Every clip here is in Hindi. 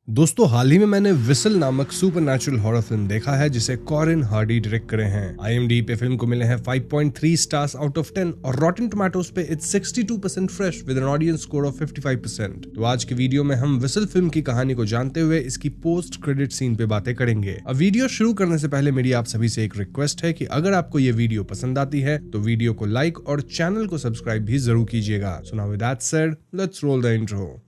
दोस्तों हाल ही में मैंने विसल नामक सुपरनैचुरल हॉरर फिल्म देखा है जिसे कॉरिन हार्डी डायरेक्ट करे हैं। IMDb पे फिल्म को मिले हैं 5.3 स्टार्स आउट ऑफ 10 और रॉटेन टोमेटोज पे it's 62% fresh with an audience score of 55%। तो आज की वीडियो में हम विसल फिल्म की कहानी को जानते हुए इसकी पोस्ट क्रेडिट सीन पे बातें करेंगे। अब वीडियो शुरू करने से पहले मेरी आप सभी से एक रिक्वेस्ट है कि अगर आपको ये वीडियो पसंद आती है तो वीडियो को लाइक और चैनल को सब्सक्राइब भी जरूर कीजिएगा। So now with that said, let's roll the intro.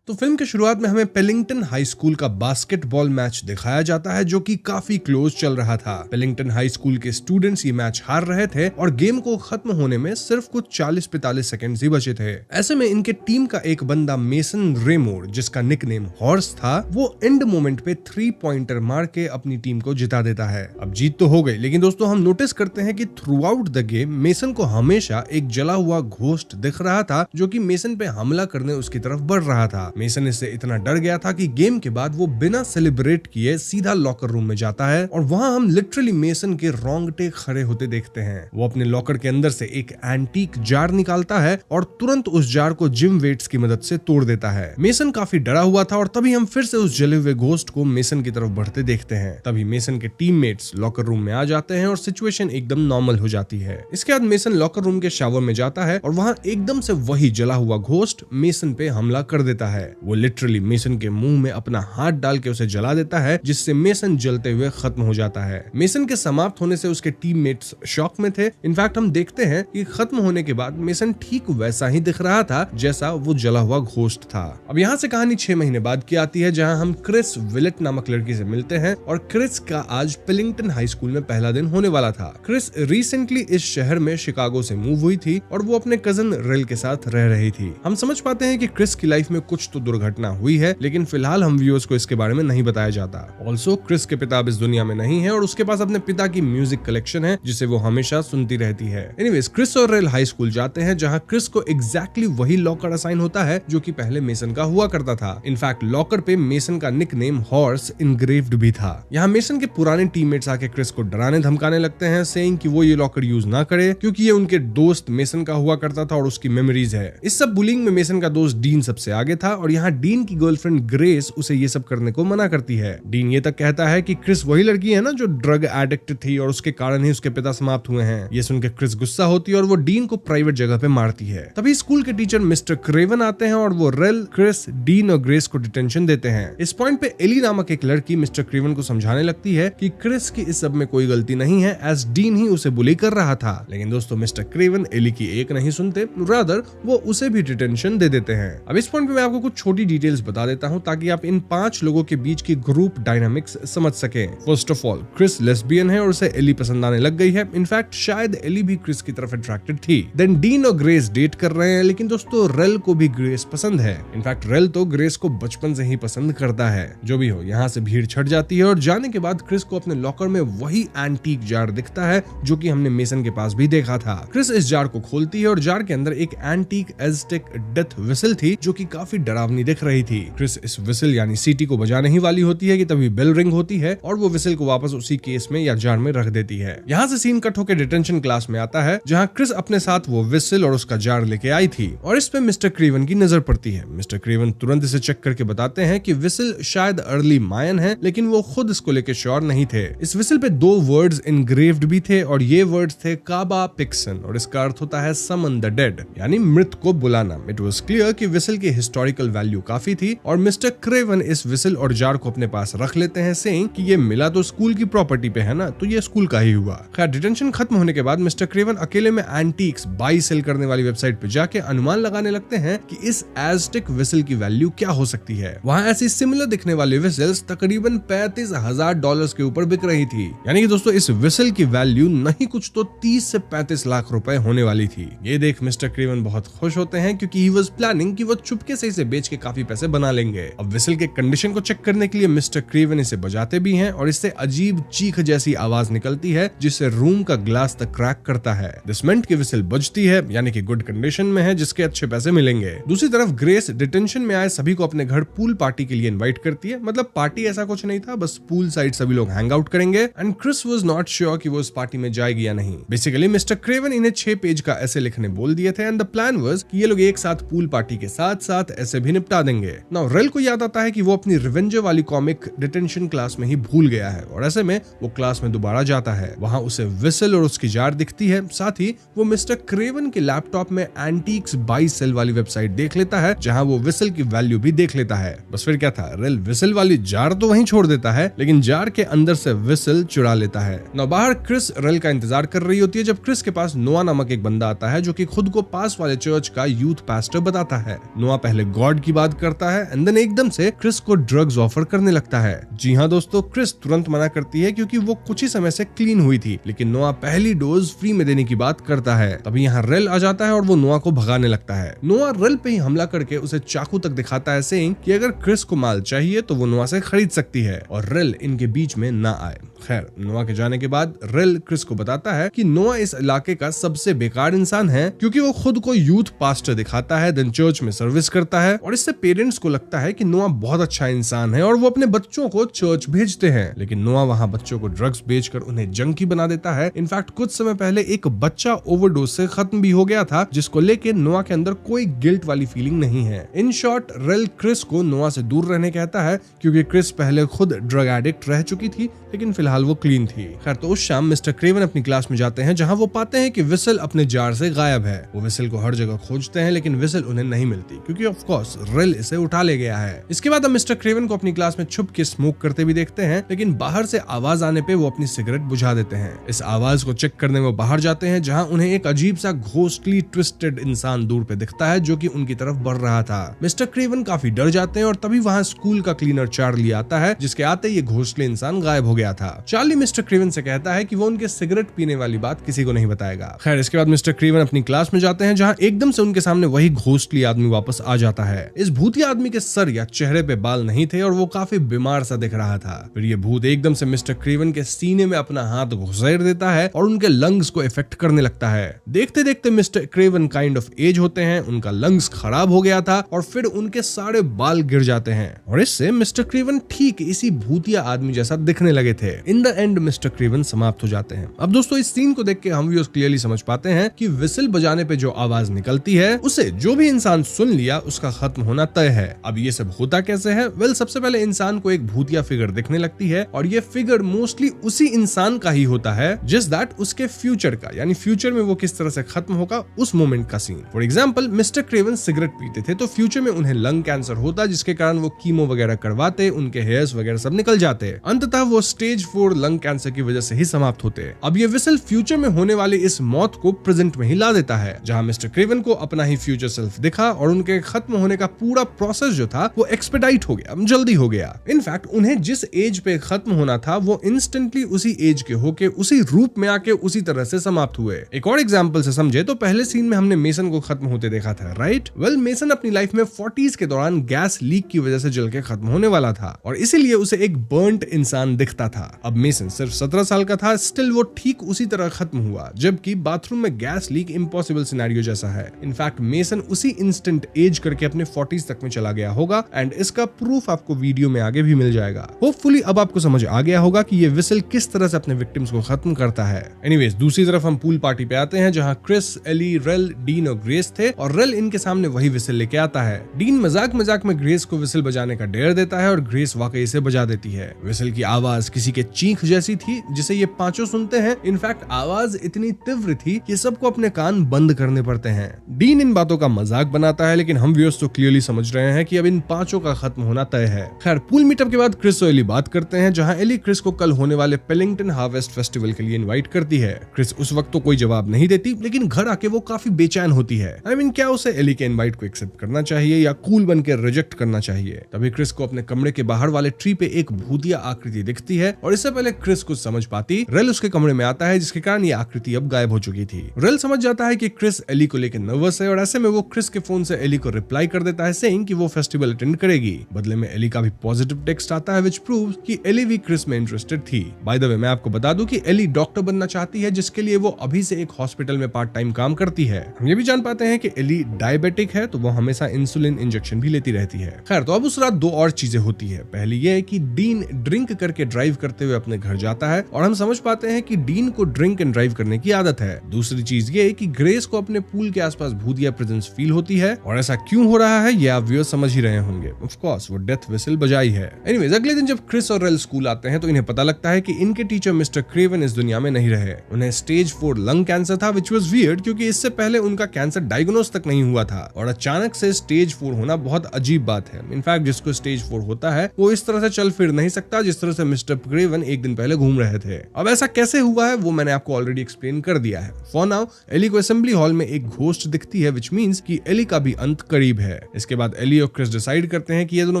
तो फिल्म के शुरुआत में हमें पेलिंगटन हाई स्कूल का बास्केटबॉल मैच दिखाया जाता है जो कि काफी क्लोज चल रहा था। पेलिंगटन हाई स्कूल के स्टूडेंट्स ये मैच हार रहे थे और गेम को खत्म होने में सिर्फ कुछ 40-45 सेकंड ही बचे थे। ऐसे में इनके टीम का एक बंदा मेसन रेमोर, जिसका निकनेम हॉर्स था, वो एंड मोमेंट पे 3 पॉइंटर मार के अपनी टीम को जिता देता है। अब जीत तो हो गई, लेकिन दोस्तों हम नोटिस करते हैं कि through out the game mason को हमेशा एक जला हुआ घोस्ट दिख रहा था जो कि मेसन पे हमला करने उसकी तरफ बढ़ रहा था। मेसन इससे इतना डर गया था कि गेम के बाद वो बिना सेलिब्रेट किए सीधा लॉकर रूम में जाता है और वहां हम लिटरली मेसन के रोंगटे खड़े होते देखते हैं। वो अपने लॉकर के अंदर से एक एंटीक जार निकालता है और तुरंत उस जार को जिम वेट्स की मदद से तोड़ देता है। मेसन काफी डरा हुआ था और तभी हम फिर से उस जले हुए घोस्ट को मेसन की तरफ बढ़ते देखते हैं। तभी मेसन के टीममेट्स लॉकर रूम में आ जाते हैं और सिचुएशन एकदम नॉर्मल हो जाती है। इसके बाद मेसन लॉकर रूम के शावर में जाता है और वहां एकदम से वही जला हुआ घोस्ट मेसन पे हमला कर देता है। वो लिटरली मेसन के मुंह में अपना हाथ डाल के उसे जला देता है, जिससे मेसन जलते हुए खत्म हो जाता है। मेसन के समाप्त होने से उसके टीममेट्स शॉक में थे। इनफैक्ट हम देखते हैं कि खत्म होने के बाद मेसन ठीक वैसा ही दिख रहा था जैसा वो जला हुआ घोस्ट था। अब यहाँ से कहानी 6 महीने बाद की आती है, जहाँ हम क्रिस विलेट नामक लड़की से मिलते हैं और क्रिस का आज पेलिंगटन हाई स्कूल में पहला दिन होने वाला था। क्रिस रिसेंटली इस शहर में शिकागो से मूव हुई थी और वो अपने कजन रेल के साथ रह रही थी। हम समझ पाते हैं कि क्रिस की लाइफ में कुछ तो दुर्घटना हुई है, लेकिन फिलहाल हम व्यूअर्स को इसके बारे में नहीं बताया जाता। ऑल्सो क्रिस के पिता अब इस दुनिया में नहीं है और उसके पास अपने पिता की म्यूजिक कलेक्शन है जिसे वो हमेशा सुनती रहती है। एनीवेज क्रिस और रेल हाई स्कूल जाते हैं, जहां क्रिस को एग्जैक्टली वही लॉकर असाइन होता है जो कि पहले मेसन का हुआ करता था। इनफैक्ट लॉकर पे मेसन का निकनेम हॉर्स इनग्रेव्ड भी था। यहाँ मेसन के पुराने टीममेट्स आके क्रिस को डराने धमकाने लगते हैं, सेइंग कि वो ये लॉकर यूज ना करे क्योंकि ये उनके दोस्त मेसन का हुआ करता था और उसकी मेमोरीज है। इस सब बुलिंग में मेसन का दोस्त डीन सबसे आगे था और यहाँ डीन की गर्लफ्रेंड ग्रेस उसे ये सब करने को मना करती है। डीन ये तक कहता है कि क्रिस वही लड़की है ना जो ड्रग एडिक्ट थी और उसके कारण ही उसके पिता समाप्त हुए हैं। ये सुनकर क्रिस गुस्सा होती है और वो डीन को प्राइवेट जगह पे मारती है। तभी स्कूल के टीचर मिस्टर क्रेवन आते हैं और वो रेल, क्रिस, डीन और ग्रेस को डिटेंशन देते हैं। इस पॉइंट पे एली नामक एक लड़की मिस्टर क्रेवन को समझाने लगती है कि क्रिस की इस सब में कोई गलती नहीं है, एज डीन ही उसे बुली कर रहा था। लेकिन दोस्तों मिस्टर क्रेवन एली की एक नहीं सुनते, रादर वो उसे भी डिटेंशन दे देते हैं। अब इस पॉइंट पे मैं आपको कुछ छोटी डिटेल्स बता देता हूं ताकि आप इन 5 लोगों के बीच की ग्रुप डायनामिक्स समझ सके। First of all Chris lesbian है और उसे एली पसंद आने लग गई है। इनफैक्ट शायद एली भी क्रिस की तरफ अट्रैक्टेड थी। देन डीन और ग्रेस डेट कर रहे हैं, लेकिन दोस्तों रेल को भी ग्रेस पसंद है। इनफैक्ट रेल तो ग्रेस को बचपन से ही पसंद करता है। जो भी हो, यहाँ से भीड़ छट जाती है और जाने के बाद क्रिस को अपने लॉकर में वही एंटीक जार दिखता है जो कि हमने मेसन के पास भी देखा था। क्रिस इस जार को खोलती है और जार के अंदर एक एंटीक एज़टेक डेथ विसल थी जो कि काफी डरावनी दिख रही थी। क्रिस इस विसल यानी सीटी को बजाने ही वाली होती है कि तभी बेल रिंग होती है और वो विसल को वापस उसी केस में या जार में रख देती है। यहाँ से सीन कट होकर डिटेंशन क्लास में आता है, जहाँ क्रिस अपने साथ वो विसल और उसका जार लेके आई थी और इस पे मिस्टर क्रेवन की नजर पड़ती है। मिस्टर क्रेवन तुरंत इसे चेक करके बताते हैं कि विसल शायद अर्ली मायन है, लेकिन वो खुद इसको लेके श्योर नहीं थे। इस विसल पे 2 वर्ड्स इनग्रेव्ड भी थे और ये वर्ड्स थे काबा पिक्सन और इसका अर्थ होता है समन द डेड, यानी मृत को बुलाना। इट वाज क्लियर कि विसल की हिस्टोरिकल वैल्यू काफी थी और मिस्टर क्रेवन इस विसल और जार को अपने पास रख लेते हैं, सेइंग कि ये मिला तो स्कूल की प्रॉपर्टी पे है ना, तो ये स्कूल का ही हुआ। खैर डिटेंशन खत्म होने के बाद मिस्टर क्रेवन अकेले में एंटीक्स बाई सेल करने वाली वेबसाइट पे जाके अनुमान लगाने लगते हैं कि इस एज़टेक विसल की वैल्यू क्या हो सकती है। वहाँ ऐसी सिमिलर दिखने वाली विसल्स तकरीबन $35,000 के ऊपर बिक रही थी। यानी कि दोस्तों इस विसल की वैल्यू नहीं कुछ तो 30 से 35 लाख रुपए होने वाली थी। ये देख मिस्टर क्रेवन बहुत खुश होते हैं क्योंकि ही वाज प्लानिंग कि वो चुपके से इसे बेच के काफी पैसे बना लेंगे। अब विसल के कंडीशन को चेक करने के लिए मिस्टर क्रेवन इसे बजाते भी हैं और इससे अजीब चीख जैसी आवाज निकलती है जिससे रूम का ग्लास तक क्रैक करता है। दिस मेंट की विसल बजती है, यानी कि गुड कंडीशन में है, जिसके अच्छे पैसे मिलेंगे। दूसरी तरफ ग्रेस डिटेंशन में आए सभी को अपने घर पूल पार्टी के लिए इनवाइट करती है। मतलब पार्टी ऐसा कुछ नहीं था, बस पूल साइड सभी लोग हैंग आउट करेंगे and Chris was not sure कि वो उस पार्टी में जाएगी या नहीं। बेसिकली मिस्टर क्रेवन इन्हें 6 पेज का ऐसे लिखने बोल दिए थे एंड द प्लान वाज कि ये लोग एक साथ पूल पार्टी के साथ साथ ऐसे भी निपटा देंगे। नाउ रेल को याद आता है कि वो अपनी रिवेंजर वाली कॉमिक डिटेंशन क्लास में ही भूल गया है और ऐसे में वो क्लास में दोबारा जाता है। वहां उसे विसल और उसकी जार दिखती है, साथ ही वो मिस्टर क्रेवन के लैपटॉप में एंटीक्स बाय सेल वाली वेबसाइट देख लेता है जहां वो विसल की वैल्यू भी देख लेता है। बस फिर क्या था, रेल विसल वाली जार तो वहीं छोड़ देता है लेकिन जार के अंदर से विसल चुरा लेता है। ना बाहर क्रिस रेल का इंतजार कर रही होती है जब क्रिस के पास नोआ नामक एक बंदा आता है जो कि खुद को पास वाले चर्च का यूथ पास्टर बताता है। नोआ पहले गॉड की बात करता है एंड देन एकदम से क्रिस को ड्रग्स ऑफर करने लगता है। जी हाँ दोस्तों, क्रिस तुरंत मना करती है क्योंकि वो कुछ ही समय से क्लीन हुई थी, लेकिन नोआ पहली डोज फ्री में देने की बात करता है। तभी यहाँ रेल आ जाता है और वो नोआ को भगाने लगता है। नोआ रेल पे ही हमला करके उसे चाकू तक दिखाता है, सेइंग कि अगर क्रिस को माल चाहिए तो वो नोआ से खरीद सकती है और रेल इनके बीच में ना आए। खैर, नोआ के जाने के बाद रेल क्रिस को बताता है कि नोआ इस इलाके का सबसे बेकार इंसान है क्योंकि वो खुद को यूथ पास्टर दिखाता है, देन चर्च में सर्विस करता है और इससे पेरेंट्स को लगता है कि नोआ बहुत अच्छा इंसान है और वो अपने बच्चों को चर्च भेजते हैं। लेकिन नोआ वहां बच्चों को ड्रग्स बेचकर उन्हें जंकी बना देता है। इनफैक्ट कुछ समय पहले एक बच्चा ओवरडोज से खत्म भी हो गया था जिसको लेके नोआ के अंदर कोई गिल्ट वाली फीलिंग नहीं है। इन शॉर्ट, रेल क्रिस को नोआ से दूर रहने कहता है क्योंकि क्रिस पहले खुद ड्रग एडिक्ट रह चुकी थी लेकिन फिलहाल वो क्लीन थी। खैर, तो उस शाम मिस्टर क्रेवन अपनी क्लास में जाते हैं जहां वो पाते हैं कि विसल अपने जार से गायब है। वो विसल को हर जगह खोजते हैं लेकिन विसल उन्हें नहीं मिलती क्योंकि ऑफ कोर्स रेल इसे उठा ले गया है। इसके बाद हम मिस्टर क्रेवन को अपनी क्लास में छुप के स्मोक करते भी देखते हैं लेकिन बाहर से आवाज आने पे वो अपनी सिगरेट बुझा देते हैं। इस आवाज को चेक करने वो बाहर जाते हैं जहां उन्हें एक अजीब सा घोस्टली ट्विस्टेड इंसान दूर पे दिखता है जो कि उनकी तरफ बढ़ रहा था। मिस्टर क्रेवन काफी डर जाते हैं और तभी वहां स्कूल का क्लीनर चार्ली आता है जिसके आते ये घोस्टली इंसान गायब हो गया था। चार्ली मिस्टर क्रेवन से कहता है कि वो उनके सिगरेट पीने वाली बात किसी को नहीं बताएगा। खैर, इसके बाद मिस्टर क्रेवन अपनी क्लास में जाते हैं जहां एकदम से उनके सामने वही घोस्टली आदमी वापस आ जाता है। इस भूतिया आदमी के सर या चेहरे पे बाल नहीं थे और वो काफी बीमार सा दिख रहा था। फिर ये भूत एकदम से मिस्टर क्रेवन के सीने में अपना हाथ घुसेड़ देता है और उनके लंग्स को इफेक्ट करने लगता है। देखते देखते mister Craven kind of age होते हैं, उनका लंग्स खराब हो गया था और फिर उनके सारे बाल गिर जाते हैं और इससे मिस्टर क्रेवन ठीक इसी भूतिया आदमी जैसा दिखने लगे थे। In the end mister Kraven समाप्त हो जाते हैं। अब दोस्तों, इस सीन को देख के हम व्यूअर्स क्लियरली समझ पाते हैं कि विसल बजाने पे जो आवाज निकलती है उसे जो भी इंसान सुन लिया उसका खत्म होना तय है। अब ये सब होता कैसे है? वेल, सबसे पहले इंसान को एक भूतिया फिगर दिखने लगती है और ये फिगर मोस्टली उसी इंसान का ही होता है जस्ट दैट उसके फ्यूचर का, यानी फ्यूचर में वो किस तरह से खत्म होगा उस मोमेंट का scene. For example, mister Craven cigarette पीते थे तो फ्यूचर में उन्हें लंग कैंसर होता जिसके कारण वो कीमो वगैरह करवाते, उनके हेयर्स वगैरह सब निकल जाते, अंततः वो स्टेज 4 लंग कैंसर की वजह से ही समाप्त होते। अब ये विसल फ्यूचर में होने वाली इस मौत को प्रेजेंट में ही ला देता है जहां मिस्टर क्रेवन को अपना ही फ्यूचर सेल्फ दिखा और उनके खत्म होने का पूरा प्रोसेस जो था वो एक्सपेडाइट हो गया, जल्दी हो गया। इनफैक्ट उन्हें जिस एज पे खत्म होना था वो इंस्टेंटली उसी एज के होके उसी रूप में आके उसी तरह से समाप्त हुए। एक और एग्जांपल से समझे तो पहले सीन में हमने मेसन को खत्म होते देखा था, राइट? वेल, मेसन अपनी लाइफ में 40s के दौरान गैस लीक की वजह से जल के खत्म होने वाला था और इसीलिए उसे एक बर्न्ड इंसान दिखता था। अब मेसन सिर्फ 17 साल का था, स्टिल वो ठीक उसी तरह खत्म हुआ, जबकि बाथरूम में गैस लीक इम्पॉसिबल सिनेरियो जैसा है। इनफैक्ट मेसन उसी इंस्टेंट एज करके अपने 40s तक में चला गया होगा एंड इसका प्रूफ आपको वीडियो में आगे भी मिल जाएगा। होपफुली अब आपको समझ आ गया होगा कि ये विसल किस तरह से अपने विक्टिम्स को खत्म करता है। एनीवेज, दूसरी तरफ हम पूल पार्टी पे आते हैं जहां क्रिस, एली, रेल, डीन और ग्रेस थे और रेल इनके सामने वही विसल लेके आता है। डीन मजाक मजाक में ग्रेस को विसल बजाने का डेयर देता है और ग्रेस वाकई से बजा देती है। विसल की आवाज किसी के चीख जैसी थी जिसे ये पांचों सुनते हैं। इनफैक्ट आवाज इतनी तीव्र थी कि सबको अपने कान बंद करने पड़ते हैं। डीन इन बातों का मजाक बनाता है लेकिन हम व्यूअर्स तो क्लियरली समझ रहे हैं कि अब इन पांचों का खत्म होना तय है। खैर, पूल मीटअप के बाद क्रिस और एली बात करते हैं जहां एली क्रिस को कल होने वाले पेलिंगटन हार्वेस्ट फेस्टिवल के लिए इनवाइट करती है। क्रिस उस वक्त तो कोई जवाब नहीं देती लेकिन घर आके वो काफी बेचैन होती है। आई मीन, क्या उसे एली के इनवाइट को एक्सेप्ट करना चाहिए या कूल बनकर रिजेक्ट करना चाहिए? तभी क्रिस को अपने कमरे के बाहर वाले ट्री पे एक भूतिया आकृति दिखती है और इसे इससे पहले क्रिस कुछ समझ पाती, रेल उसके कमरे में आता है जिसके कारण ये आकृति अब गायब हो चुकी थी। रेल समझ जाता है कि क्रिस एली को लेकर नर्वस है और ऐसे में वो क्रिस के फोन से एली को रिप्लाई कर देता है सेइंग कि वो फेस्टिवल अटेंड करेगी। बदले में एली का भी पॉजिटिव टेक्स्ट आता है व्हिच प्रूव्स कि एली भी क्रिस में इंटरेस्टेड थी। बाय द वे मैं आपको बता दूं कि एली डॉक्टर बनना चाहती है जिसके लिए वो अभी से एक हॉस्पिटल में पार्ट टाइम काम करती है। हम ये भी जान पाते हैं कि एली डायबिटिक है तो वो हमेशा इंसुलिन इंजेक्शन भी लेती रहती है। खैर तो अब उस रात दो और चीजें होती है। पहली ये है कि डीन ड्रिंक करके ड्राइव करते हुए अपने घर जाता है और हम समझ पाते हैं कि डीन को ड्रिंक एंड ड्राइव करने की आदत है। दूसरी चीज ये कि ग्रेस को अपने पूल के आसपास भूतिया प्रेजेंस फील होती है और ऐसा क्यों हो रहा है ये आप व्यूअर्स समझ ही रहे होंगे। ऑफ कोर्स वो डेथ व्हिसल बजाई है। एनीवेज अगले दिन जब क्रिस और रेल स्कूल आते हैं तो इन्हें पता लगता है कि इनके टीचर मिस्टर क्रेवन इस दुनिया में नहीं रहे। उन्हें स्टेज 4 लंग कैंसर था व्हिच वाज वियर्ड क्योंकि इससे पहले उनका कैंसर डायग्नोज तक नहीं हुआ था और अचानक से स्टेज 4 होना बहुत अजीब बात है। इनफैक्ट जिसको स्टेज 4 होता है वो इस तरह से चल फिर नहीं सकता जिस तरह से मिस्टर क्रेवन एक दिन पहले घूम रहे थे। अब ऐसा कैसे हुआ है वो मैंने आपको ऑलरेडी एक्सप्लेन कर दिया है। फॉर नाउ एली को असेंबली हॉल में एक घोस्ट दिखती है व्हिच मींस कि एली का भी अंत करीब है। इसके बाद एली और क्रिस डिसाइड करते हैं कि ये दोनों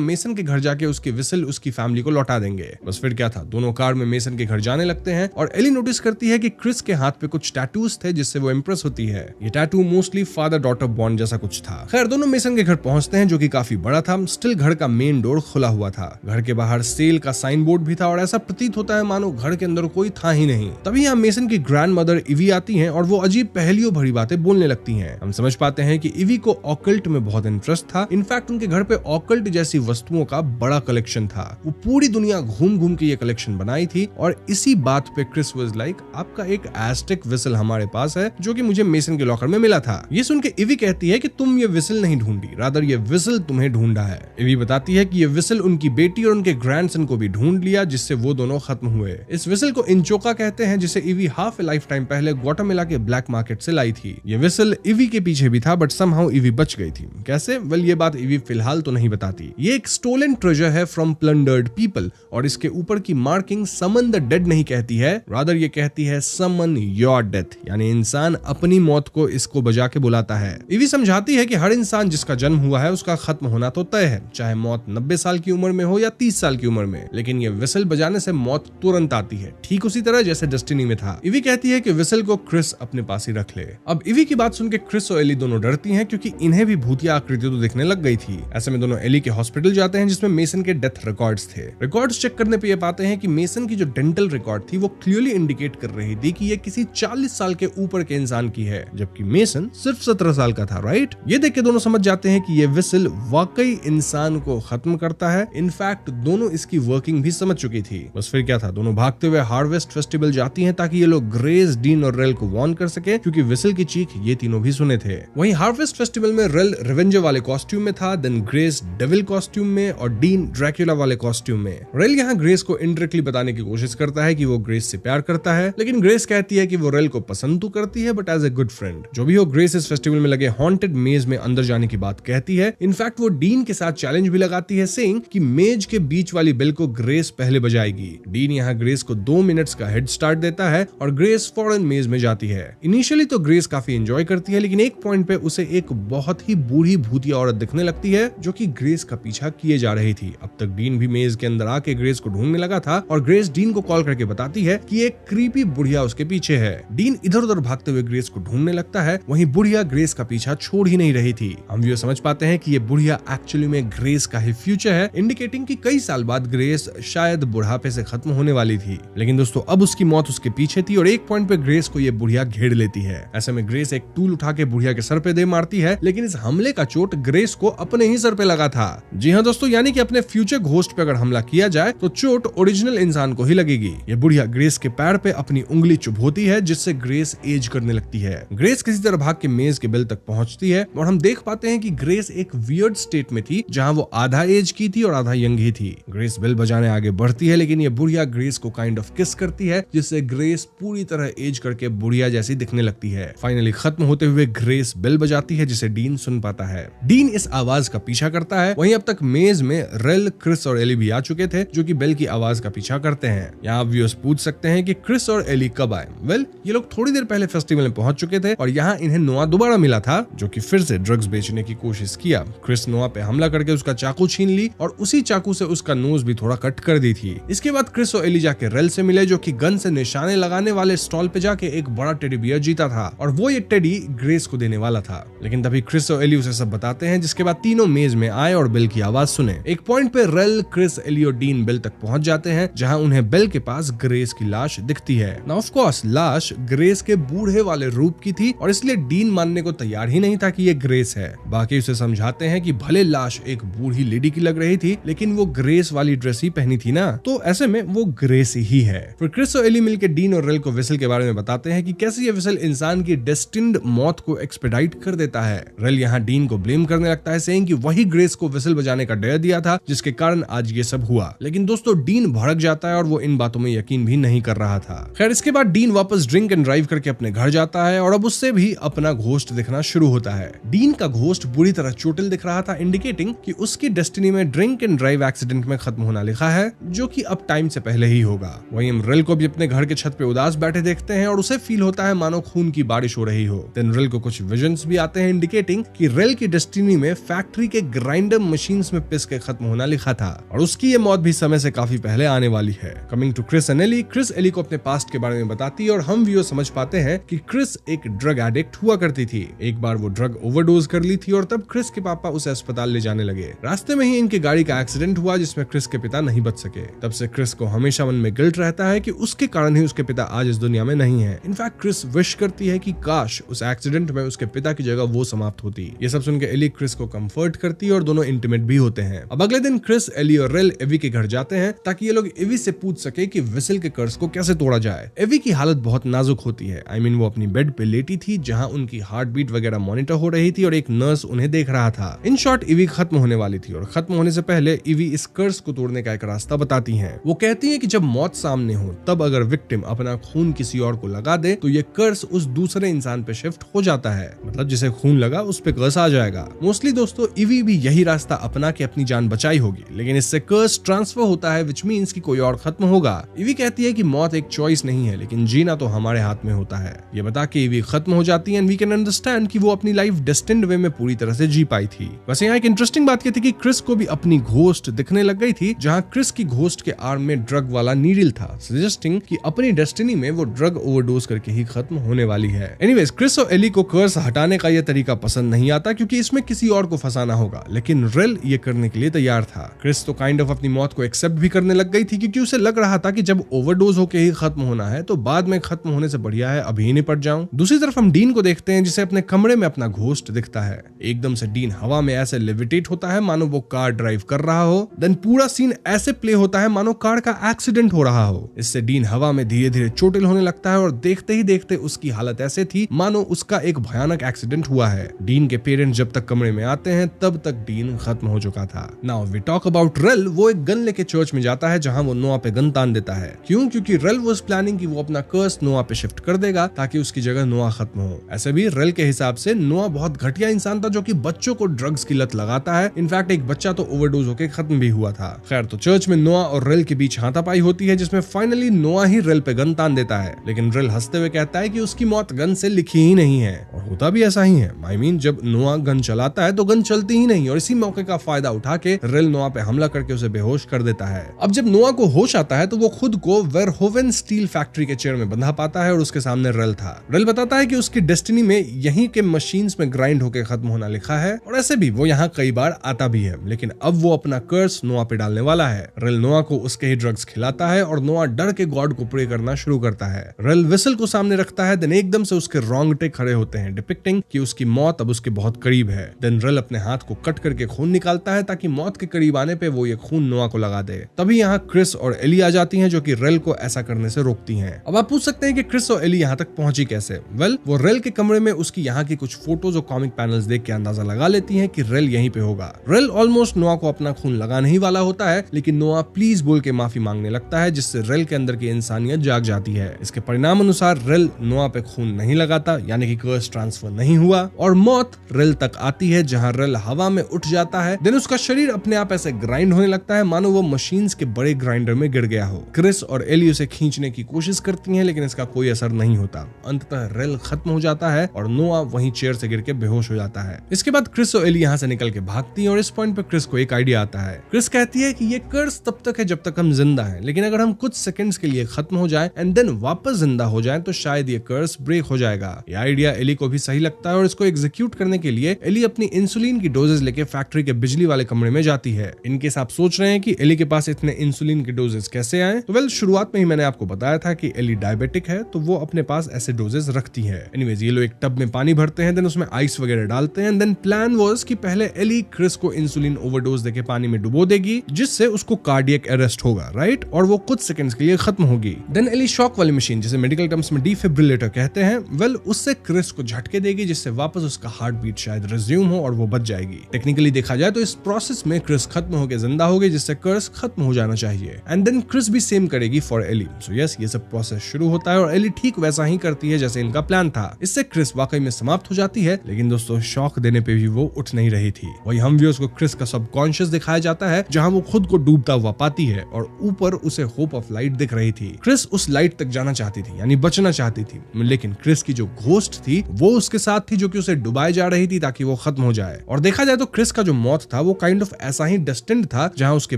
मेसन के घर जाके उसकी विसल उसकी फैमिली को लौटा देंगे। बस फिर क्या था, दोनों कार में मेसन के घर जाने लगते हैं और एली नोटिस करती है कि क्रिस के हाथ पे कुछ टैटूज थे जिससे वो इंप्रेस होती है। ये tattoo mostly father daughter bond जैसा कुछ था। खैर दोनों मेसन के घर पहुंचते हैं जो कि काफी बड़ा था। स्टिल घर का मेन डोर खुला हुआ था। घर के बाहर सेल का साइन बोर्ड भी था और ऐसा प्रतीत होता है मानो घर के अंदर कोई था ही नहीं। तभी यहाँ मेसन की ग्रैंड मदर इवी आती हैं और वो अजीब पहेलियों भरी बातें बोलने लगती हैं। हम समझ पाते हैं कि इवी को ऑकल्ट में बहुत इंटरेस्ट था। इनफैक्ट उनके घर पे ऑकल्ट जैसी वस्तुओं का बड़ा कलेक्शन था। वो पूरी दुनिया घूम घूम के ये कलेक्शन बनाई थी और इसी बात पे क्रिस वाज लाइक आपका एक एस्टिक विसल हमारे पास है जो कि मुझे मेसन के लॉकर में मिला था। ये सुन के इवी कहती है कि तुम ये विसल नहीं ढूंढी, रादर ये विसल तुम्हें ढूंढा है। इवी बताती है कि ये विसल उनकी बेटी और उनके ग्रैंडसन को भी ढूंढ लिया जिससे वो दोनों खत्म हुए। इस विसल को इंचोका कहते हैं जिसे इवी हाफ ए लाइफ टाइम पहले ग्वाटेमाला के ब्लैक मार्केट से लाई थी। ये विसल इवी के पीछे भी था बट समहाउ इवी बच गई थी। कैसे? वेल ये बात इवी फिलहाल तो नहीं बताती। ये एक स्टोलन ट्रेजर है फ्रॉम प्लंडर्ड पीपल और इसके ऊपर की मार्किंग समन द डेड नहीं कहती है, रादर ये कहती है समन योर डेथ, यानी इंसान अपनी मौत को इसको बजा के बुलाता है। इवी समझाती है कि हर इंसान जिसका जन्म हुआ है उसका खत्म होना तो तय है, चाहे मौत 90 साल की उम्र में हो या 30 साल की उम्र में, लेकिन ये विसल बजाने से मौत तुरंत आती है, ठीक उसी तरह जैसे डेस्टिनी में था। इवी कहती है कि विसल को क्रिस अपने पास ही रख ले। अब इवी की बात सुन के क्रिस और एली दोनों डरती हैं क्योंकि इन्हें भी भूतिया आकृति तो दिखने लग गई थी। ऐसे में दोनों एली के हॉस्पिटल जाते हैं जिसमें मेसन के डेथ रिकॉर्ड्स थे। रिकॉर्ड्स चेक करने पे ये पाते हैं कि मेसन की जो डेंटल रिकॉर्ड थी वो क्लियरली इंडिकेट कर रही थी कि ये किसी 40 साल के ऊपर के इंसान की है, जबकि मेसन सिर्फ 17 साल का था, राइट? ये देख के दोनों समझ जाते हैं कि ये विसल वाकई इंसान को खत्म करता है। इनफैक्ट दोनों इसकी वर्किंग भी समझ चुकी थी। बस फिर क्या था, दोनों भागते हुए हार्वेस्ट फेस्टिवल जाती हैं ताकि ये लोग ग्रेस, डीन और रेल को वार्न कर सके क्योंकि विसल की चीख ये तीनों भी सुने थे। वहीं हार्वेस्ट फेस्टिवल में रेल रिवेंजर वाले कॉस्ट्यूम में था, देन ग्रेस डेविल कॉस्ट्यूम में और डीन ड्रैक्युला वाले कॉस्ट्यूम में। रेल यहाँ ग्रेस को इनडायरेक्टली बताने की कोशिश करता है कि वो ग्रेस से प्यार करता है, लेकिन ग्रेस कहती है कि वो रेल को पसंद तो करती है but as a good friend. जो भी हो, ग्रेस इस फेस्टिवल में लगे हॉन्टेड मेज में अंदर जाने की बात कहती है। इनफैक्ट वो डीन के साथ चैलेंज भी लगाती है सेइंग कि मेज के बीच वाली बेल को ग्रेस पहले बजाएगी। डीन यहाँ ग्रेस को 2 मिनट्स का हेड स्टार्ट देता है और ग्रेस फौरन मेज में जाती है। इनिशियली तो ग्रेस काफी एंजॉय करती है, लेकिन एक पॉइंट पे उसे एक बहुत ही बूढ़ी भूतिया औरत दिखने लगती है जो कि ग्रेस का पीछा किए जा रही थी। अब तक डीन भी मेज के अंदर आके ग्रेस को ढूंढने लगा था और ग्रेस डीन को कॉल करके बताती है कि एक क्रीपी बुढ़िया उसके पीछे है। डीन इधर उधर भागते हुए ग्रेस को ढूंढने लगता है, वहीं बुढ़िया ग्रेस का पीछा छोड़ ही नहीं रही थी। हम ये समझ पाते हैं कि ये बुढ़िया एक्चुअली में ग्रेस का ही फ्यूचर है, इंडिकेटिंग कि कई साल बाद ग्रेस शायद बुढ़ापे से खत्म होने वाली थी। लेकिन दोस्तों अब उसकी मौत उसके पीछे थी और एक पॉइंट पे ग्रेस को ये बुढ़िया घेर लेती है। ऐसे में ग्रेस एक टूल उठा के बुढ़िया के सर पे दे मारती है, लेकिन इस हमले का चोट ग्रेस को अपने ही सर पे लगा था। जी हाँ दोस्तों, यानी कि अपने फ्यूचर घोस्ट पे अगर हमला किया जाए तो चोट ओरिजिनल इंसान को ही लगेगी। ये बुढ़िया ग्रेस के पैर पे अपनी उंगली चुभोती है जिससे ग्रेस एज करने लगती है। ग्रेस किसी तरह भाग के मेज के बिल तक पहुंचती है और हम देख पाते हैं कि ग्रेस एक वियर्ड स्टेट में थी जहां वो आधा एज की थी और आधा यंग ही थी। ग्रेस बिल बजाने आगे बढ़ती है, लेकिन ये बुढ़िया ग्रेस को काइंड ऑफ किस करती है जिससे ग्रेस पूरी तरह एज करके बुढ़िया जैसी दिखने लगती है। फाइनली खत्म होते हुए ग्रेस बिल बजाती है जिसे डीन सुन पाता है। डीन इस आवाज का पीछा करता है। वहीं अब तक मेज में रेल, क्रिस और एली भी आ चुके थे जो कि बेल की आवाज का पीछा करते हैं। यहाँ व्यूअर्स पूछ सकते हैं कि क्रिस और एली कब आए। वेल ये लोग थोड़ी देर पहले फेस्टिवल में पहुंच चुके थे और यहाँ इन्हें नोआ दोबारा मिला था जो कि फिर से ड्रग्स बेचने की कोशिश किया। क्रिस नोआ पे हमला करके उसका चाकू छीन ली और उसी चाकू से उसका नोज भी थोड़ा कट कर दी थी। इसके बाद क्रिस और एली जाके रेल से मिले, जो कि गन से निशाने लगाने वाले स्टॉल पे जाके एक बड़ा टेडी बियर जीता था और वो ये टेडी ग्रेस को देने वाला था। लेकिन तभी क्रिस और एली उसे सब बताते हैं, जिसके बाद तीनों मेज में आए और बेल की आवाज सुने। एक पॉइंट पे रेल, क्रिस, एली और डीन बेल तक पहुंच जाते हैं, जहां उन्हें बेल के पास ग्रेस की लाश दिखती है। नाउ ऑफ कोर्स लाश ग्रेस के बूढ़े वाले रूप की थी और इसलिए डीन मानने को तैयार ही नहीं था कि ये ग्रेस है। बाकी उसे समझाते हैं कि भले लाश एक बूढ़ी लेडी की लग रही थी, लेकिन वो ग्रेस वाली ड्रेस ही पहनी थी ना, तो ऐसे में वो ग्रेस ही है। फिर क्रिस और एली मिलकर डीन और रेल को विसल के बारे में बताते हैं कि कैसे ये विसल इंसान की डेस्टिन्ड मौत को एक्सपेडाइट कर देता है। रेल यहाँ डीन को ब्लेम करने लगता है, सेइंग कि वही ग्रेस को विसल बजाने का डेयर दिया था, जिसके कारण आज ये सब हुआ। लेकिन दोस्तों डीन भड़क जाता है और वो इन बातों में यकीन भी नहीं कर रहा था। खैर इसके बाद डीन वापस ड्रिंक एंड ड्राइव करके अपने घर जाता है और अब उससे भी अपना घोस्ट दिखना शुरू होता है। डीन का घोस्ट बुरी तरह चोटिल दिख रहा था, इंडिकेटिंग कि उसकी डेस्टिनी में ड्रिंक एंड ड्राइव एक्सीडेंट में खत्म होना लिखा है, जो कि अब टाइम से पहले ही होगा। वहीं हम रेल को भी अपने घर के छत पे उदास बैठे देखते हैं और उसे फील होता है मानो खून की बारिश हो रही हो। देन रेल को कुछ विजन्स भी आते हैं, इंडिकेटिंग कि रेल की डेस्टिनी में फैक्ट्री के ग्राइंडर मशीन्स में पिस के खत्म होना लिखा था और उसकी ये मौत भी समय से काफी पहले आने वाली है। Coming to Chris and Ellie, Chris Ellie को अपने पास्ट के बारे में बताती है और हम व्यूअर समझ पाते हैं कि क्रिस एक ड्रग एडिक्ट हुआ करती थी। एक बार वो ड्रग ओवरडोज कर ली थी और तब क्रिस के पापा उसे अस्पताल ले जाने लगे। रास्ते में ही इनकी गाड़ी का एक्सीडेंट हुआ, जिसमें क्रिस के पिता नहीं बच सके। तब से क्रिस को हमेशा मन में गिल्ट रहता है कि उसके कारण ही उसके पिता आज इस दुनिया में नहीं है। इनफैक्ट क्रिस विश करती है कि काश उस एक्सीडेंट में उसके पिता की जगह वो समाप्त होती। ये सब सुनकर एली क्रिस को कंफर्ट करती है और दोनों इंटीमेट भी होते हैं। अब अगले दिन क्रिस, एली और रेल एवी के घर जाते हैं ताकि ये लोग एवी से पूछ सके कि विसल के कर्स को कैसे तोड़ा जाए। एवी की हालत बहुत नाजुक होती है। I mean, वो अपनी बेड पे लेटी थी जहां उनकी हार्ट बीट वगैरह मॉनिटर हो रही थी और एक नर्स उन्हें देख रहा था। इन शॉर्ट एवी खत्म होने वाली थी और खत्म होने से पहले एवी इस कर्स को तोड़ने का एक रास्ता बताती हैं। वो कहती है कि जब मौत सामने हो तब अगर विक्टिम अपना खून किसी और को लगा दे तो ये कर्स उस दूसरे इंसान पे शिफ्ट हो जाता है, मतलब जिसे खून लगा उस पे कर्स आ जाएगा। मोस्टली दोस्तों ईवी भी यही रास्ता अपना के अपनी जान बचाई होगी, लेकिन इससे कर्स ट्रांसफर होता है, विच मींस कि कोई और खत्म होगा। ईवी कहती है कि मौत एक चॉइस नहीं है, लेकिन जीना तो हमारे हाथ में होता है। ये बता के ईवी खत्म हो जाती है एंड वी कैन अंडरस्टैंड कि वो अपनी लाइफ डेस्टिन्ड वे में पूरी तरह से जी पाई थी। बस यहाँ एक इंटरेस्टिंग बात ये थी कि क्रिस को भी अपनी घोस्ट दिखने लग गई थी, जहाँ क्रिस की घोस्ट के आर्म में ड्रग वाला नीडल था, सजेस्टिंग कि अपनी डेस्टिनी में वो ड्रग ओवरडोज करके ही खत्म होने वाली है। एनीवेज क्रिस और एली को कर्स हटाने का यह तरीका पसंद नहीं आता, क्योंकि इसमें किसी और को फंसाना होगा, लेकिन रेल ये करने के लिए तैयार था। क्रिस तो काइंड ऑफ अपनी मौत को एक्सेप्ट भी करने लग गई थी, क्योंकि उसे लग रहा था कि जब ओवरडोज होके ही खत्म होना है तो बाद में खत्म होने से बढ़िया है अभी ही निपट जाऊं। दूसरी तरफ हम डीन को देखते हैं, जिसे अपने कमरे में अपना घोस्ट दिखता है। एकदम से डीन हवा में ऐसे लेविटेट होता है मानो वो कार ड्राइव कर रहा हो। देन पूरा सीन ऐसे प्ले होता है मानो कार का एक्सीडेंट हो रहा हो। इससे डीन हवा में धीरे धीरे चोटिल होने लगता है और देखते ही देखते उसकी हालत ऐसे थी मानो उसका एक भयानक एक्सीडेंट हुआ है। डीन के पेरेंट्स जब तक कमरे में आते हैं तब तक डीन खत्म हो चुका था। Now we talk about Rail. वो एक गन लेके चर्च में जाता है, जहां वो नोआ पे गन तान देता है। क्यों? क्योंकि रेल वाज प्लानिंग कि वो अपना कर्स नोआ पे शिफ्ट कर देगा ताकि उसकी जगह नोआ खत्म हो। ऐसे भी रेल के हिसाब से नोआ बहुत घटिया इंसान था, जो कि बच्चों को ड्रग्स की लत लगाता है। इनफैक्ट एक बच्चा तो ओवरडोज होकर खत्म भी हुआ था। खैर तो चर्च में नोआ और रेल के बीच हाथापाई होती है, जिसमें फाइनली नोआ ही रेल पे गन तान देता है, लेकिन रेल हंसते हुए कहता है कि उसकी मौत गन से लिखी ही नहीं है। और होता भी ऐसा ही है। I mean, जब नोआ गन चलाता है तो गन चलती ही नहीं, और इसी मौके का फायदा उठा के रेल नोआ पे हमला करके उसे बेहोश कर देता है। अब जब नोआ को होश आता है तो वो खुद को वेरहोवेन स्टील फैक्ट्री के चेयर में बंधा पाता है और उसके सामने रेल था। रेल बताता है कि उसकी डेस्टिनी में यहीं के मशीन्स में ग्राइंड होकर खत्म होना लिखा है, और ऐसे भी वो यहाँ कई बार आता भी है, लेकिन अब वो अपना कर्स नोआ पे डालने वाला है। रेल नोआ को उसके ही ड्रग्स खिलाता है और नोआ डर के गॉड को प्रे करना शुरू करता है। रेल विसल को सामने रखता है, देन एकदम से उसके रोंगटे खड़े होते हैं, डिपिक्टिंग कि उसकी मौत अब उसके बहुत करीब है। देन रेल अपने हाथ को कट करके खून निकालता है ताकि मौत के करीब आने पे वो ये खून नोआ को लगा दे। तभी यहाँ क्रिस और एली आ जाती हैं, जो कि रेल को ऐसा करने से रोकती हैं। अब आप पूछ सकते हैं कि क्रिस और एली यहाँ तक पहुंची कैसे? वेल, वो रेल के कमरे में उसकी यहाँ की कुछ फोटोज और कॉमिक पैनल्स देख के अंदाजा लगा लेती हैं कि रेल यहीं पे होगा। रेल ऑलमोस्ट नोआ को अपना खून लगाने ही वाला होता है, लेकिन नोआ प्लीज बोल के माफी मांगने लगता है, जिससे रेल के अंदर की इंसानियत जाग जाती है। इसके परिणाम अनुसार रेल नोआ पे खून नहीं लगाता, यानी कि कर्स ट्रांसफर नहीं हुआ, और मौत रेल तक आती है, जहां रेल हवा में उठ जाता है। देन उसका शरीर अपने आप ऐसे ग्राइंड होने लगता है मानो वो मशीन्स के बड़े ग्राइंडर में गिर गया हो। क्रिस और एली उसे खींचने की कोशिश करती हैं, लेकिन इसका कोई असर नहीं होता। अंततः रेल खत्म हो जाता है और नोआ वहीं चेयर से गिर के बेहोश हो जाता है। इसके बाद क्रिस और एली यहाँ से निकल के भागती हैं, और इस पॉइंट पे क्रिस को एक आइडिया आता है। क्रिस कहती है कि ये कर्स तब तक है जब तक हम जिंदा हैं, लेकिन अगर हम कुछ सेकंड्स के लिए खत्म हो जाएं एंड देन वापस जिंदा हो जाएं तो शायद ये कर्स ब्रेक हो जाएगा। ये आइडिया एली को भी सही लगता है और इसको एग्जीक्यूट करने के लिए एली अपनी इंसुलिन की डोजेस लेके फैक्ट्री के बिजली वाले कमरे में जाती है। इनकेस आप सोच रहे हैं कि एली के पास इतने इंसुलिन के डोजेस कैसे आए, तो वेल शुरुआत में ही मैंने आपको बताया था कि एली डायबिटिक है तो वो अपने पास ऐसे डोजेस रखती है। एनीवेज ये लोग एक टब में पानी भरते हैं, देन उसमें आइस वगैरह डालते हैं, देन प्लान वाज कि पहले एली क्रिस को इंसुलिन ओवरडोज देके पानी में डुबो देगी जिससे उसको कार्डियक अरेस्ट होगा, राइट, और वो कुछ सेकंड्स के लिए खत्म होगी। देन एली शॉक वाली मशीन जिसे मेडिकल टर्म्स में डिफिब्रिलेटर कहते हैं, वेल उससे क्रिस को झटके देगी जिससे वापस उसका हार्ट बीट शायद रिज्यूम हो और वो बच जाएगी। टेक्निकली देखा जाए तो इस प्रोसेस में क्रिस खत्म होकर जिंदा होगी जिससे कर्स खत्म हो जाना चाहिए। एंड देन क्रिस भी सेम करेगी फॉर एली। सो यस, ये सब प्रोसेस शुरू होता है और एली ठीक वैसा ही करती है जैसे इनका प्लान था। इससे क्रिस वाकई में समाप्त हो जाती है, लेकिन दोस्तों शॉक देने पे भी वो उठ नहीं रही थी। वही हम व्यूअर्स को क्रिस का सबकॉन्शियस दिखाया जाता है जहां वो खुद को डूबता हुआ पाती है और ऊपर उसे होप ऑफ लाइट दिख रही थी। क्रिस उस लाइट तक जाना चाहती थी, यानी बचना चाहती थी, लेकिन क्रिस की जो घोस्ट थी वो उसके साथ थी जो कि उसे डुबाए जा रही थी ताकि वो खत्म हो जाए। और देखा जाए तो क्रिस का जो मौत था वो काइंड ऑफ ऐसा ही डेस्टिन्ड था जहां उसके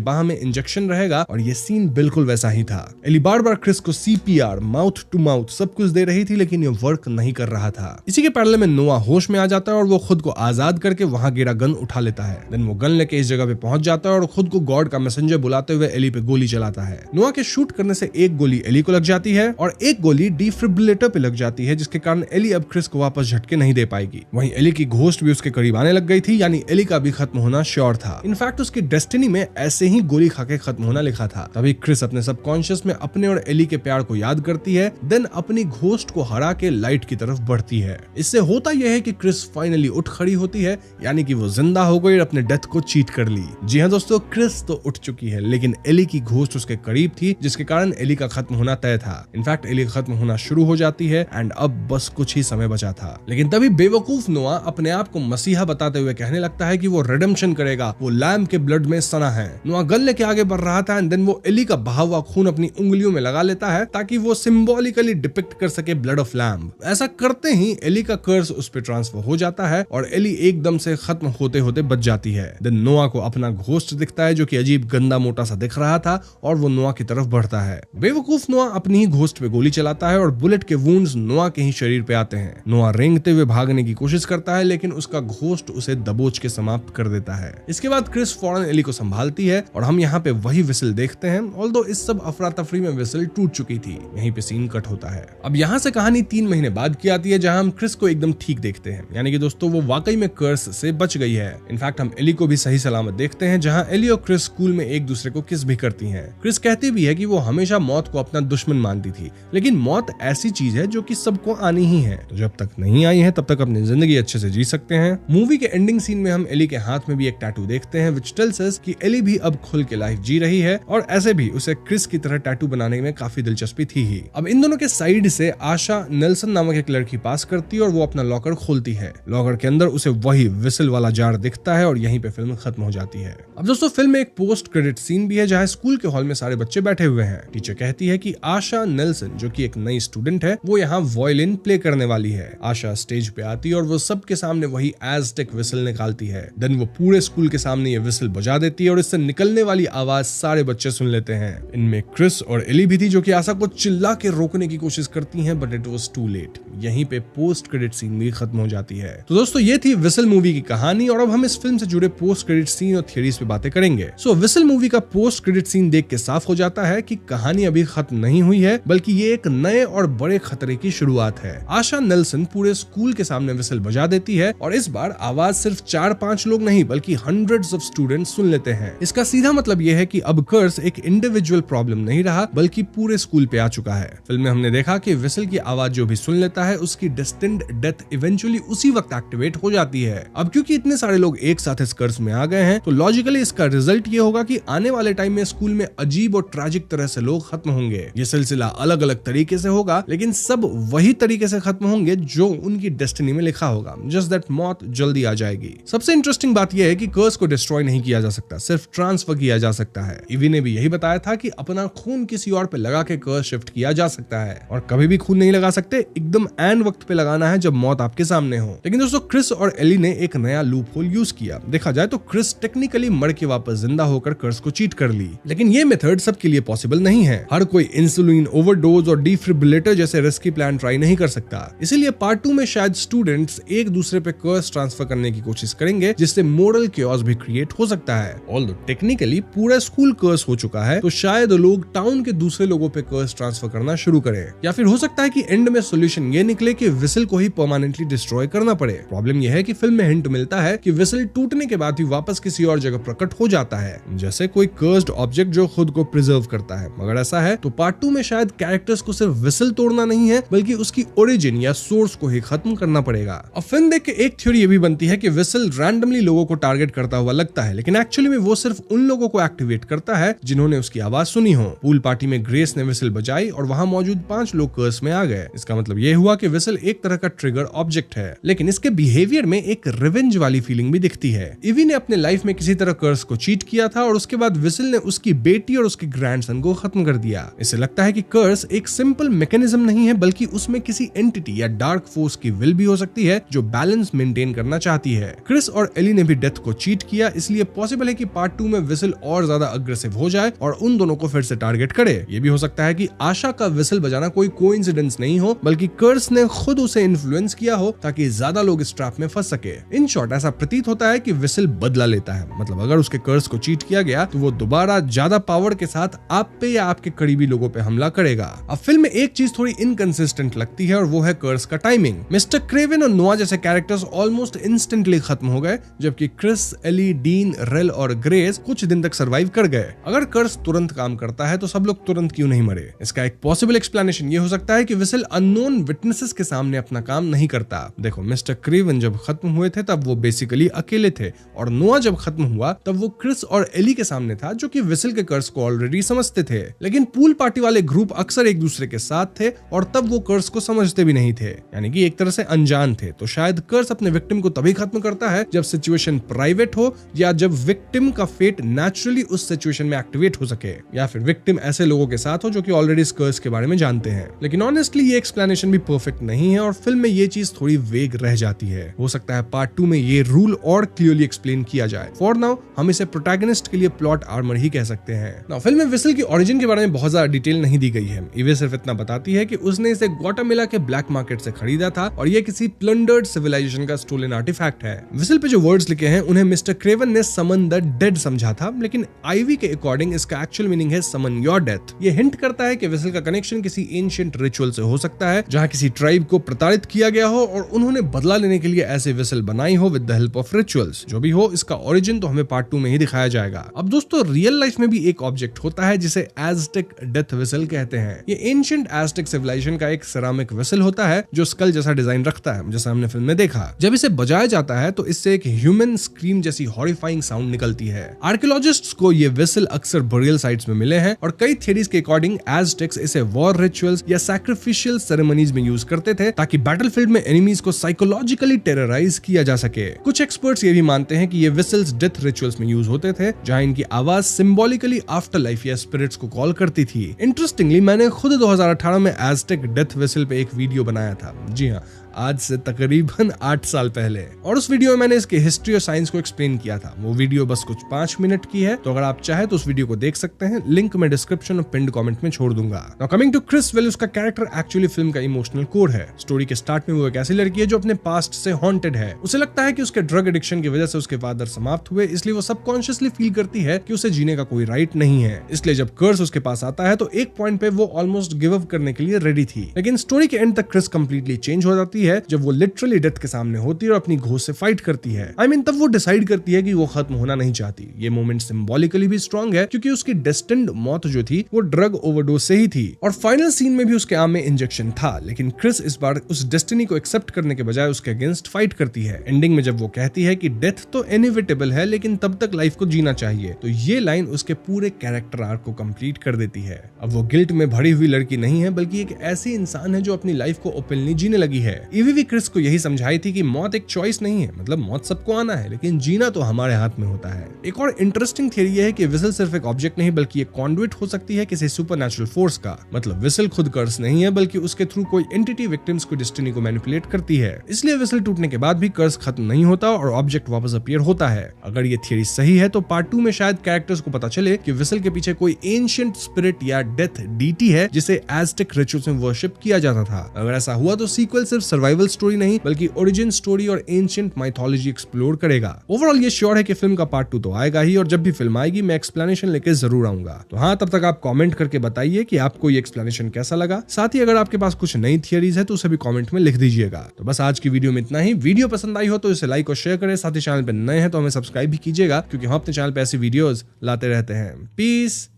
बाह में इंजेक्शन रहेगा और ये सीन बिल्कुल वैसा ही था। एली बार बार क्रिस को CPR माउथ टू माउथ सब कुछ दे रही थी लेकिन ये वर्क नहीं कर रहा था। इसी के पैरेलल में नोआ होश में आ जाता है और वो खुद को आजाद करके वहां गिरा गन उठा लेता है। देन वो गन लेके इस जगह पे पहुंच जाता है और खुद को गॉड का मैसेंजर बुलाते हुए एली पे गोली चलाता है। नोआ के शूट करने से एक गोली एली को लग जाती है और एक गोली डिफिब्रिलेटर पे लग जाती है जिसके कारण एली अब क्रिस को वापस झटके नहीं दे पाएगी। वहीं एली की घोस्ट भी उसके करीब आने लग गई थी, यानी एली का भी खत्म होना श्योर था। इनफैक्ट उसकी डेस्टिनी में ऐसे ही गोली खाके खत्म होना लिखा था। तभी क्रिस अपने सबकॉन्शियस में अपने और एली के प्यार को याद करती है, देन अपनी घोस्ट को हरा के लाइट की तरफ बढ़ती है। इससे होता यह है कि क्रिस फाइनली उठ खड़ी होती है, यानी कि वो जिंदा हो गई और अपने डेथ को चीट कर ली। जी हाँ दोस्तों, क्रिस तो उठ चुकी है लेकिन एली की घोस्ट उसके करीब थी जिसके कारण एली का खत्म होना तय था। इनफैक्ट एली खत्म होना शुरू हो जाती है एंड अब बस कुछ ही समय बचा था। लेकिन तभी बेवकूफ नोआ अपने आप को मसीहा बताते हुए कहने लगता है कि वो रिडेम्पशन करेगा, वो लैम्ब के ब्लड में सना है। नोआ गन लेके आगे बढ़ रहा था एंड देन वो एली का बहा हुआ खून अपनी उंगलियों में लगा लेता है ताकि वो सिंबॉलिकली डिपिक्ट कर सके ब्लड ऑफ लैम्ब। ऐसा करते ही एली का कर्स उस पर ट्रांसफर हो जाता है और एली एकदम से खत्म होते होते बच जाती है। देन नोआ को अपना घोस्ट दिखता है जो कि अजीब गंदा मोटा सा दिख रहा था और वो नोआ की तरफ बढ़ता है। बेवकूफ नोआ अपनी ही घोस्ट पे गोली चलाता है और बुलेट के वुंड्स नोआ के ही शरीर पे आते हैं। नोआ रेंगते हुए भागने की कोशिश करता है लेकिन उसका घोस्ट उसे दबोच के समाप्त कर देता है। इसके बाद क्रिस फौरन एली को संभालती है और हम यहाँ पे वही विसल देखते हैं, ऑल्दो इस सब अफरा तफरी में विसल टूट चुकी थी। यहीं पे सीन कट होता है। अब यहाँ से कहानी 3 महीने बाद की आती है जहाँ हम क्रिस को एकदम ठीक देखते हैं, यानी कि दोस्तों वो वाकई में कर्स से बच गई है। इनफैक्ट हम एली को भी सही सलामत देखते हैं जहाँ एली और क्रिस स्कूल में एक दूसरे को किस भी करती हैं। क्रिस कहती भी है कि वो हमेशा मौत को अपना दुश्मन मानती थी, लेकिन मौत ऐसी चीज है जो कि सबको आनी ही है, तो जब तक नहीं आई है तब तक अपनी जिंदगी अच्छे से जी सकते हैं। मूवी के एंडिंग सीन में हम एली के हाथ में भी एक टैटू देखते हैं व्हिच टेल्स अस कि एली भी अब खुल के लाइफ जी रही है और ऐसे भी उसे क्रिस की तरह टैटू बनाने में काफी दिलचस्पी थी ही। अब इन दोनों के साइड से आशा नेल्सन नामक एक लड़की पास करती है और वो अपना लॉकर खोलती है। लॉकर के अंदर उसे वही विसल वाला जार दिखता है और यहीं पे फिल्म खत्म हो जाती है। अब दोस्तों फिल्म में एक पोस्ट क्रेडिट सीन भी है जहाँ स्कूल के हॉल में सारे बच्चे बैठे हुए हैं। टीचर कहती है कि आशा नेल्सन जो कि एक नई स्टूडेंट है वो यहाँ वायलिन प्ले करने वाली है। आशा स्टेज पे आती है और वो सबके सामने वही एज़टेक विसल निकालती है। देन वो पूरे स्कूल के सामने ये विसल बजा देती है और इससे निकलने वाली आवाज सारे बच्चे सुन लेते हैं। इनमें क्रिस और एली भी थी जो कि आशा को चिल्ला के रोकने की कोशिश करती हैं, but it was too late. यहीं पे पोस्ट क्रेडिट सीन भी खत्म हो जाती है। तो दोस्तों ये थी विसल मूवी की कहानी और अब हम इस फिल्म से जुड़े पोस्ट क्रेडिट सीन और थियरीज पे बातें करेंगे। सो विसल मूवी का पोस्ट क्रेडिट सीन देख के साफ हो जाता है कि कहानी अभी खत्म नहीं हुई है, बल्कि ये एक नए और बड़े खतरे की शुरुआत है। आशा नेल्सन पूरे स्कूल के सामने विसल बजा देती है और इस बार आवाज सिर्फ 4-5 लोग नहीं बल्कि हंड्रेड्स ऑफ स्टूडेंट्स सुन लेते हैं। इसका सीधा मतलब यह है कि अब कर्स एक इंडिविजुअल प्रॉब्लम नहीं रहा बल्कि पूरे स्कूल पे आ चुका है। फिल्म में हमने देखा कि विसल की आवाज जो भी सुन लेता है उसकी डेस्टिन्ड डेथ इवेंचुअली उसी वक्त एक्टिवेट हो जाती है। अब क्योंकि इतने सारे लोग एक साथ इस कर्स में आ गए हैं तो लॉजिकली इसका रिजल्ट ये होगा कि आने वाले टाइम में स्कूल में अजीब और ट्रैजिक तरह से लोग खत्म होंगे। ये सिलसिला अलग अलग तरीके से होगा लेकिन सब वही तरीके से खत्म होंगे जो उनकी डेस्टिनी में लिखा होगा, जस्ट दैट मौत जल्दी आ जाएगी। सबसे इंटरेस्टिंग बात यह है कि कर्स को डिस्ट्रॉय नहीं किया जा सकता, सिर्फ ट्रांसफर किया जा सकता है। ईवी ने भी यही बताया था कि अपना खून किसी और पे लगा के कर्स शिफ्ट किया जा सकता है और कभी भी खून नहीं लगा सकते, एकदम एन वक्त पे लगाना है जब मौत आपके सामने हो। लेकिन दोस्तों क्रिस और एली ने एक नया लूप होल यूज किया। देखा जाए तो क्रिस टेक्निकली मर के वापस जिंदा होकर कर्स को चीट कर ली, लेकिन ये मेथड सबके लिए पॉसिबल नहीं है। हर कोई इंसुलिन ओवरडोज और डिफिब्रिलेटर जैसे रिस्की प्लान ट्राई नहीं कर सकता। इसीलिए पार्ट 2 में शायद स्टूडेंट्स एक दूसरे पे कर्स ट्रांसफर करने की कोशिश करेंगे, जिससे मोरल केओस भी क्रिएट हो सकता है। ऑल्दो टेक्निकली पूरा स्कूल कर्स हो चुका है, तो शायद लोग टाउन के दूसरे लोगों पे कर्स ट्रांसफर करना शुरू करें। या फिर हो सकता है कि एंड में सॉल्यूशन ये निकले कि विसल को ही परमानेंटली डिस्ट्रॉय करना पड़े। प्रॉब्लम यह है कि फिल्म में हिंट मिलता है कि विसल टूटने के बाद भी वापस किसी और जगह प्रकट हो जाता है, जैसे कोई कर्स्ड ऑब्जेक्ट जो खुद को प्रिजर्व करता है। मगर ऐसा है तो पार्ट 2 में शायद कैरेक्टर्स को सिर्फ विसल तोड़ना नहीं है, बल्कि उसकी ओरिजिन या सोर्स को ही खत्म करना पड़ेगा। अब फिल्म देख के एक थ्योरी ये भी बनती है कि विसल रैंडमली लोगों को टारगेट करता हुआ लगता है, लेकिन एक्चुअली में वो सिर्फ उन लोगों को एक्टिवेट करता है जिन्होंने उसकी आवाज सुनी हो। पूल पार्टी में ग्रेस ने विसल बजाई और वहां मौजूद 5 लोग कर्स में आ गए। इसका मतलब ये हुआ कि विसल एक तरह का ट्रिगर ऑब्जेक्ट है, लेकिन इसके बिहेवियर में एक रिवेंज वाली फीलिंग भी दिखती है। इवी ने अपने लाइफ में किसी तरह कर्स को चीट किया था और उसके बाद विसल ने उसकी बेटी और उसके ग्रैंडसन को खत्म कर दिया। इसे लगता है कि कर्स एक सिंपल मैकेनिज्म नहीं है, बल्कि उसमें किसी एंटिटी या डार्क फोर्स की विल भी हो सकती है जो बैलेंस मेंटेन करना चाहती है। क्रिस और एली ने भी डेथ को चीट किया, इसलिए पॉसिबल है कि पार्ट 2 में विसल और ज्यादा अग्रेसिव हो जाए और उन दोनों को फिर से टारगेट करे। ये भी हो सकता है कि आशा का विसल बजाना कोई कोइंसिडेंस नहीं हो, बल्कि कर्स ने खुद उसे इन्फ्लुएंस किया हो ताकि ज्यादा लोग इस ट्रैप में फंस सके। इन शॉर्ट ऐसा प्रतीत होता है कि विसल बदला लेता है, मतलब अगर उसके कर्स को चीट किया गया तो वो दोबारा ज्यादा पावर के साथ आप पे या आपके करीबी लोगों पे हमला करेगा। अब फिल्म में एक चीज थोड़ी इनकंसिस्टेंट लगती है और वो है कर्स का टाइमिंग। मिस्टर क्रेवन और नोआ जैसे कैरेक्टर्स ऑलमोस्ट इंस्टेंटली खत्म हो गए, जबकि क्रिस, एली, डीन, रेल और ग्रेस कुछ दिन तक सरवाइव कर गए। अगर कर्स तुरंत काम करता है तो सब लोग तुरंत क्यों नहीं मरे? इसका एक पॉसिबल एक्सप्लेनेशन ये हो सकता है कि विसल अननोन विटनेसेस के सामने अपना काम नहीं करता। देखो, मिस्टर क्रेवन जब खत्म हुए थे तब वो बेसिकली अकेले थे, और नोआ जब खत्म हुआ तब वो क्रिस और एली के सामने था, जो कि विसल के कर्स को ऑलरेडी समझते थे। लेकिन पूल पार्टी वाले ग्रुप अक्सर एक दूसरे के साथ थे और तब वो कर्स को समझते भी नहीं थे, यानी कि एक तरह से अनजान थे। तो शायद कर्स अपने विक्टिम को तभी खत्म करता है जब सिचुएशन प्राइवेट हो, या जब विक्टिम का फेट नेचुरली उस सिचुएशन में एक्टिवेट हो सके, या फिर विक्टिम ऐसे लोगों के साथ हो जो कि ऑलरेडी इस कर्स के बारे में जानते हैं। लेकिन ऑनेस्टली ये एक्सप्लेनेशन भी परफेक्ट नहीं है और फिल्म में ये चीज थोड़ी वेग रह जाती है। हो सकता है पार्ट 2 में ये रूल और क्लियरली एक्सप्लेन किया जाए। फॉर नाउ हम इसे प्रोटैगनिस्ट के लिए प्लॉट आर्मर ही कह सकते हैं। नाउ फिल्म में विसल की ओरिजिन के बारे में बहुत ज्यादा डिटेल नहीं दी गई है। इवे सिर्फ इतना बताती है कि उसने इसे ग्वाटेमाला के ब्लैक मार्केट से खरीदा था और ये किसी प्लंडर्ड सिविलाइजेशन का स्टोलन आर्टिफैक्ट है। विसल पे जो वर्ड्स लिखे हैं उन्हें मिस्टर क्रेवन ने समन द डेड समझा था, लेकिन आईवी के अकॉर्डिंग इसका एक्चुअल मीनिंग है समन योर डेथ। ये हिंट करता है कि विसल का कनेक्शन किसी एंशिएंट रिचुअल से हो सकता है, जहां किसी ट्राइब को प्रताड़ित किया गया हो और उन्होंने बदला लेने के लिए ऐसे विसल बनाई हो with the help of rituals. जो भी हो, इसका ओरिजिन तो हमें पार्ट 2 में ही दिखाया जाएगा। अब दोस्तों, रियल लाइफ में भी एक ऑब्जेक्ट होता है जिसे एज़टेक डेथ विसल कहते हैं। ये एंशिएंट एज़टेक सिविलाइजेशन का एक सेरामिक विसल होता है जो स्कल जैसा डिजाइन रखता है, जैसा हमने फिल्म में देखा। जब इसे बजाया जाता है तो इससे एक ह्यूमन स्क्रीम जैसी हॉरिफाइंग साउंड निकलती है। आर्कियोलॉजिस्ट्स को ये विसल अक्सर बरियल साइट्स में मिले हैं और कई थ्योरीज के अकॉर्डिंग एज़टेक्स इसे वॉर रिचुअल्स या सैक्रिफिशियल सेरेमनीज में यूज करते थे ताकि बैटलफील्ड में एनिमीज को साइकोलॉजिकली टेरराइज किया जा सके। कुछ एक्सपर्ट्स ये भी मानते हैं कि ये विसल्स डेथ रिचुअल्स में यूज होते थे, जहां इनकी आवाज सिंबॉलिकली आफ्टर लाइफ या स्पिरिट्स को कॉल करती थी। इंटरेस्टिंगली मैंने खुद 2018 में एज़टेक डेथ विसल पे एक वीडियो बनाया था। जी हाँ, आज से तकरीबन 8 साल पहले, और उस वीडियो में मैंने इसके हिस्ट्री और साइंस को एक्सप्लेन किया था। वो वीडियो बस कुछ 5 मिनट की है, तो अगर आप चाहे तो उस वीडियो को देख सकते हैं। लिंक मैं डिस्क्रिप्शन और पिन्ड कमेंट में छोड़ दूंगा। Now coming to Chris, well उसका कैरेक्टर एक्चुअली फिल्म का इमोशनल कोर है। स्टोरी के स्टार्ट में वो एक ऐसी लड़की है जो अपने पास्ट से हॉन्टेड है। उसे लगता है कि उसके ड्रग एडिक्शन की वजह से उसके फादर समाप्त हुए, इसलिए वो सबकॉन्शियसली फील करती है कि उसे जीने का कोई राइट नहीं है। इसलिए जब कर्स उसके पास आता है तो एक पॉइंट पे वो ऑलमोस्ट गिव अप करने के लिए रेडी थी, लेकिन स्टोरी के एंड तक क्रिस कंप्लीटली चेंज हो जाती है जब वो लिटरली डेथ के सामने होती है और अपनी घोष से फाइट करती है। तब वो डिसाइड करती है कि वो खत्म होना नहीं चाहती। ये मोमेंट सिंबॉलिकली भी स्ट्रॉन्ग है क्योंकि उसकी डेस्टिन्ड मौत जो थी वो ड्रग ओवरडोज से ही थी, और फाइनल सीन में भी उसके आर्म में इंजेक्शन था। लेकिन क्रिस इस बार उस डेस्टिनी को एक्सेप्ट करने के बजाय उसके अगेंस्ट फाइट करती है। एंडिंग में जब वो कहती है कि डेथ तो इनएविटेबल है लेकिन तब तक लाइफ को जीना चाहिए, तो ये लाइन उसके पूरे कैरेक्टर आर्क को कंप्लीट कर देती है। अब वो गिल्ट में भरी हुई लड़की नहीं है, बल्कि एक ऐसी इंसान है जो अपनी लाइफ को ओपनली जीने लगी है। ईवी भी क्रिस को यही समझाई थी कि मौत एक चॉइस नहीं है, मतलब मौत सबको आना है लेकिन जीना तो हमारे हाथ में होता है। एक और इंटरेस्टिंग थियरी है कि विसल सिर्फ एक ऑब्जेक्ट नहीं बल्कि एक कॉन्डुइट हो सकती है किसी सुपरनैचुरल फोर्स का। मतलब विसल खुद कर्स नहीं है बल्कि उसके थ्रू कोई एंटिटी विक्टिम्स को डेस्टिनी को मैनिपुलेट करती है। इसलिए विसल टूटने के बाद भी कर्स खत्म नहीं होता और ऑब्जेक्ट वापस अपीयर होता है। अगर ये थियरी सही है तो पार्ट 2 में शायद कैरेक्टर्स को पता चले कि विसल के पीछे कोई एंशिएंट स्पिरिट या डेथ डीटी है जिसे एज़टेक रिचुअल्स में वर्शिप किया जाता था। अगर ऐसा हुआ तो सीक्वल सिर्फ सर्वाइवल स्टोरी नहीं बल्कि ओरिजिन स्टोरी और एंशिएंट माइथोलॉजी एक्सप्लोर करेगा। ओवरऑल ये श्योर है कि फिल्म का पार्ट 2 तो आएगा ही, और जब भी फिल्म आएगी मैं एक्सप्लेनेशन लेके जरूर आऊंगा। तो हाँ, तब तक आप कमेंट करके बताइए कि आपको ये एक्सप्लेनेशन कैसा लगा। साथ ही अगर आपके पास कुछ नई थियरीज है तो उसे भी कमेंट में लिख दीजिएगा। तो बस आज की वीडियो में इतना ही। वीडियो पसंद आई हो तो इसे लाइक और शेयर करें। साथ ही चैनल पर नए हैं तो हमें सब्सक्राइब भी कीजिएगा क्योंकि हम अपने चैनल पर ऐसी वीडियोस लाते रहते हैं। पीस।